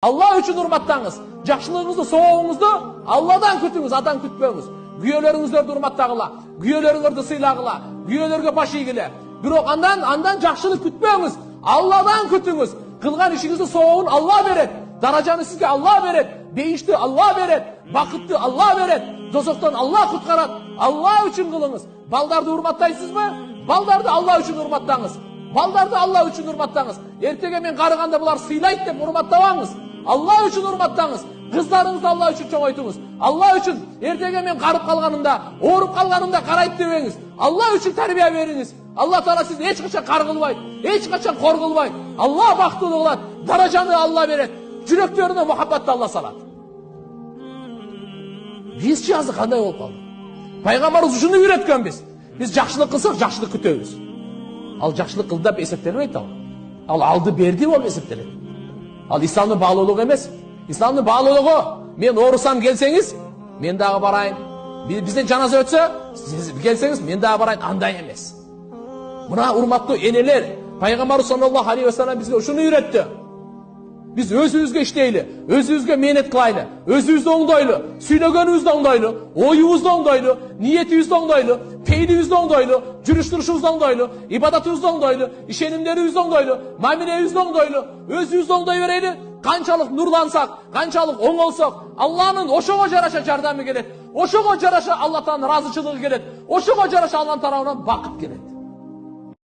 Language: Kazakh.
Allah üçün hurmattаңыз. Жақшылығыңызды, соғуыңызды Алладан күтіңіз, адам күтпеңіз. Güyelerinizlerді hurmattағыла, güyelerinizді сыйлағыла, güyelerге баш игіле. Бирок андан жақшылық күтпеңіз, Алладан күтіңіз. Қылған ішіңізді соғуын Алла берет. Даражаны сізге Алла берет. Бейішті Алла берет. Бақытты Алла берет. Дозоқтан Алла құтқарат. Алла үшін қылыңыз. Балдарды hurmattайсыз ба? Балдарды Алла үшін hurmattаңыз. Балдарды Алла үшін hurmattаңыз. Ертеге мен қарығанда бұлар сыйлайды деп hurmattабаңыз. Алла үшін hurmattаңыз. Қыздарыңызды Алла үшін çoğaytыңыз. Алла үшін ертеге мен қарып қалғанымда, орып қалғанымда қарайды демеңіз. Алла үшін тәрбие беріңіз. Алла Таала сізді ешқашан қарғылбайды, ешқашан қорғылбайды. Алла бақытлы болады. Даражаны Алла береді. Жүректеріне мұхаббатты Алла салады. Біз жазы қандай болып қалды? Пайғамбарымыз шуны үйреткен біз. Біз жақсылық қылсақ, жақсылық күтеміз. Ал жақсылық қыл деп есептелмейді ал. Алды берді ол есептеледі. Ал исламның bağlılığı емес. İslamның bağlılığı, men орысам келсеңіз, мен дағы барайын. Бізден жаназа өтсе, сіз келсеңіз, мен дағы барайын, андай емес. Мына урматтуу энелер, Пайғамбар саллаллаху алейхи ва саллям бізге ушуну үйретті. Biz özümüzge işteyli, özümüzge menet kılaylı, özümüzde oңдайлы, süylөгөнүбүздө оңдайлы, оюбузда оңдайлы, ниетибизде оңдайлы, пейилибизде оңдайлы, жүрүш-турушубузда оңдайлы, ибадатыбызда оңдайлы, ишенимдерибизде оңдайлы, мамилебизде оңдайлы, өзүбүздө оңдай берели. Канчалык нурлансак, канчалык оңолсок, Алланын ошого жараша жардамы келет. Ошого жараша Алла Тааланын ыраазычылыгы келет. Ошого жараша Алланын тарабынан бакыт келет.